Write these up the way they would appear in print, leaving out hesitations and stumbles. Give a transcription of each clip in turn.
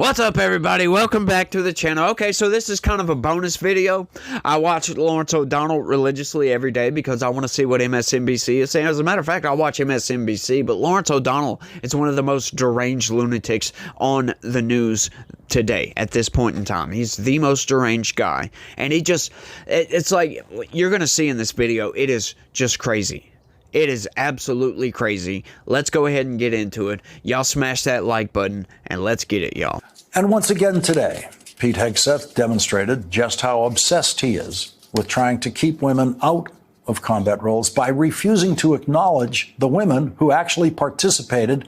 What's up, everybody? Welcome back to the channel. Okay, so this is kind of a bonus video. I watch Lawrence O'Donnell religiously every day because I want to see what MSNBC is saying. As a matter of fact, I watch MSNBC, but Lawrence O'Donnell is one of the most deranged lunatics on the news today at this point in time. He's the most deranged guy, and it's like you're going to see in this video, it is just crazy. It is absolutely crazy. Let's go ahead and get into it. Y'all smash that like button and let's get it, y'all. And once again today, Pete Hegseth demonstrated just how obsessed he is with trying to keep women out of combat roles by refusing to acknowledge the women who actually participated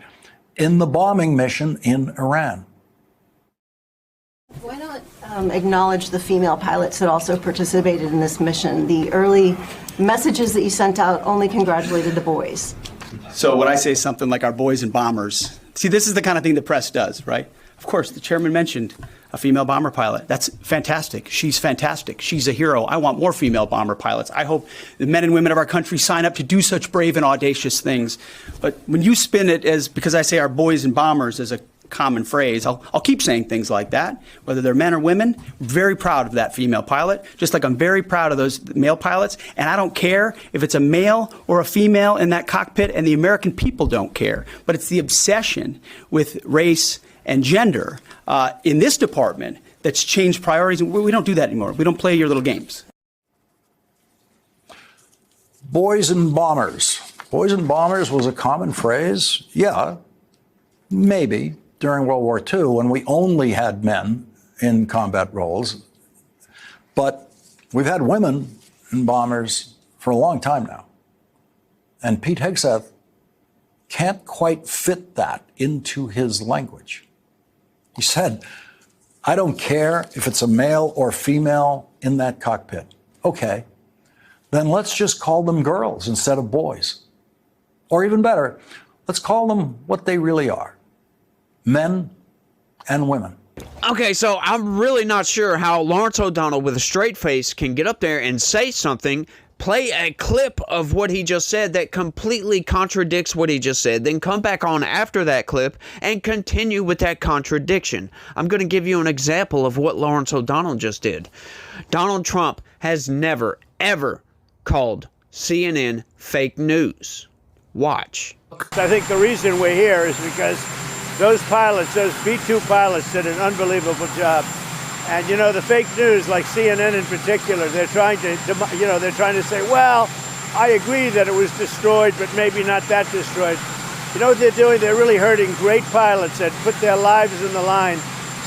in the bombing mission in Iran. Why not acknowledge the female pilots that also participated in this mission? The early messages that you sent out only congratulated the boys. So when I say something like our boys and bombers, see, this is the kind of thing the press does, right? Of course, the chairman mentioned a female bomber pilot. That's fantastic. She's fantastic. She's a hero. I want more female bomber pilots. I hope the men and women of our country sign up to do such brave and audacious things. But when you spin it as, because I say our boys and bombers as a common phrase, I'll keep saying things like that, whether they're men or women. Very proud of that female pilot, just like I'm very proud of those male pilots. And I don't care if it's a male or a female in that cockpit, and the American people don't care. But it's the obsession with race and gender in this department that's changed priorities. We don't do that anymore. We don't play your little games. Boys and bombers. Boys and bombers was a common phrase. Yeah, maybe during World War II when we only had men in combat roles. But we've had women in bombers for a long time now. And Pete Hegseth can't quite fit that into his language. He said, I don't care if it's a male or female in that cockpit. Okay, then let's just call them girls instead of boys. Or even better, let's call them what they really are. Men and women. Okay, so I'm really not sure how Lawrence O'Donnell with a straight face can get up there and say something, play a clip of what he just said that completely contradicts what he just said, then come back on after that clip and continue with that contradiction. I'm going to give you an example of what Lawrence O'Donnell just did. Donald Trump has never, ever called CNN fake news. Watch. I think the reason we're here is because those pilots, those B-2 pilots, did an unbelievable job. And, you know, the fake news, like CNN in particular, they're trying to say, well, I agree that it was destroyed, but maybe not that destroyed. You know what they're doing? They're really hurting great pilots that put their lives in the line.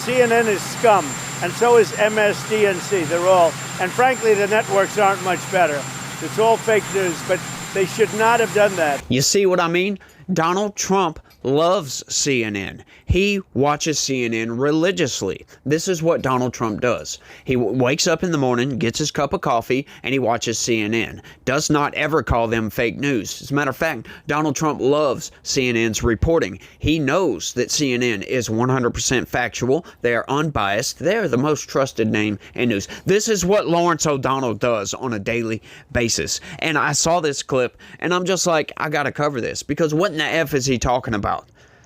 CNN is scum, and so is MSDNC. They're all, and frankly, the networks aren't much better. It's all fake news, but they should not have done that. You see what I mean? Donald Trump loves CNN. He watches CNN religiously. This is what Donald Trump does. He wakes up in the morning, gets his cup of coffee, and he watches CNN. Does not ever call them fake news. As a matter of fact, Donald Trump loves CNN's reporting. He knows that CNN is 100% factual. They are unbiased. They are the most trusted name in news. This is what Lawrence O'Donnell does on a daily basis. And I saw this clip, and I'm just like, I gotta cover this, because what in the F is he talking about?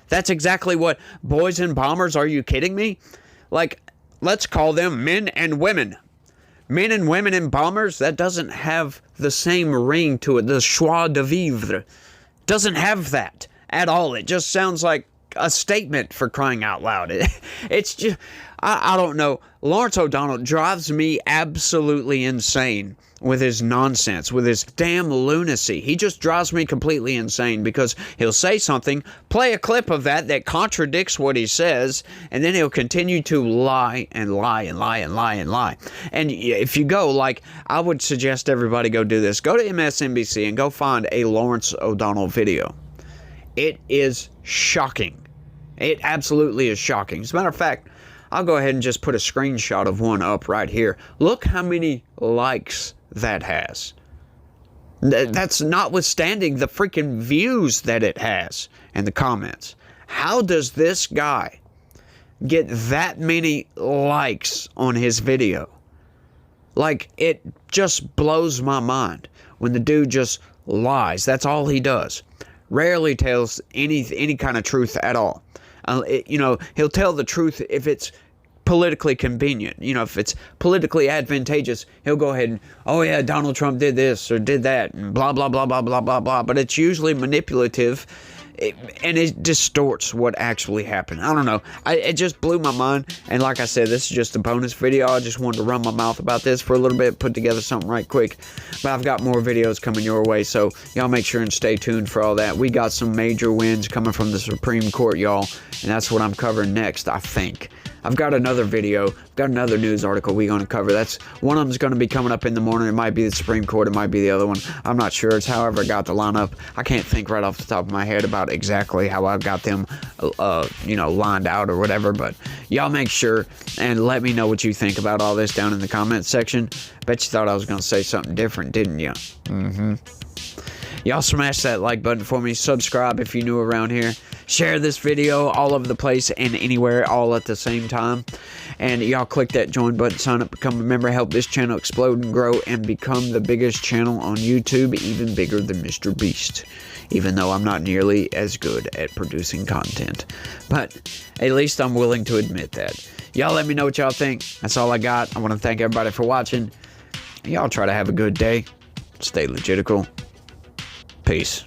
That's exactly what boys and bombers, are you kidding me? Like, let's call them men and women. Men and women and bombers, that doesn't have the same ring to it. The joie de vivre doesn't have that at all. It just sounds like a statement, for crying out loud. It's just, I don't know. Lawrence O'Donnell drives me absolutely insane with his nonsense, with his damn lunacy. He just drives me completely insane because he'll say something, play a clip of that contradicts what he says, and then he'll continue to lie and lie and lie and lie and lie. And if you go, like, I would suggest everybody go do this. Go to MSNBC and go find a Lawrence O'Donnell video. It is shocking. It absolutely is shocking. As a matter of fact, I'll go ahead and just put a screenshot of one up right here. Look how many likes that has. That's notwithstanding the freaking views that it has and the comments. How does this guy get that many likes on his video? Like, it just blows my mind when the dude just lies. That's all he does. Rarely tells any kind of truth at all. He'll tell the truth if it's politically convenient. If it's politically advantageous, he'll go ahead and, oh yeah, Donald Trump did this or did that and blah, blah, blah, blah, blah, blah, blah. But it's usually manipulative, and it distorts what actually happened. I don't know. It just blew my mind. And like I said, this is just a bonus video. I just wanted to run my mouth about this for a little bit, put together something right quick. But I've got more videos coming your way, so y'all make sure and stay tuned for all that. We got some major wins coming from the Supreme Court, y'all, and that's what I'm covering next, I think. I've got another video, I've got another news article we're going to cover. That's one of them's going to be coming up in the morning. It might be the Supreme Court, it might be the other one. I'm not sure. It's however I got the lineup. I can't think right off the top of my head about exactly how I got them, lined out or whatever. But y'all make sure and let me know what you think about all this down in the comments section. Bet you thought I was going to say something different, didn't you? Y'all smash that like button for me. Subscribe if you're new around here. Share this video all over the place and anywhere all at the same time. And y'all click that join button, sign up, become a member, help this channel explode and grow and become the biggest channel on YouTube, even bigger than Mr. Beast. Even though I'm not nearly as good at producing content. But at least I'm willing to admit that. Y'all let me know what y'all think. That's all I got. I want to thank everybody for watching. Y'all try to have a good day. Stay legitical. Peace.